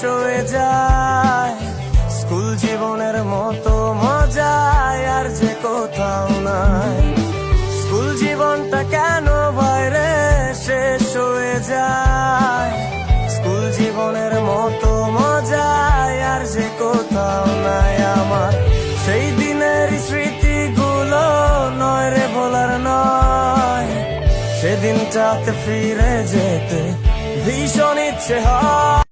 হয়ে যায়। স্কুল জীবনের মতো মজা আর যে কোথাও নাই। স্কুল জীবনটা কেন বাইরে শেষ হয়ে যায়। স্কুল জীবনের মতো মজা আর যে কোথাও নাই। আমার সেই দিনের স্মৃতিগুলো নয় রে ভোলার নয়। সেদিনটাতে ফিরে যেতে ভীষণ ইচ্ছে হয়।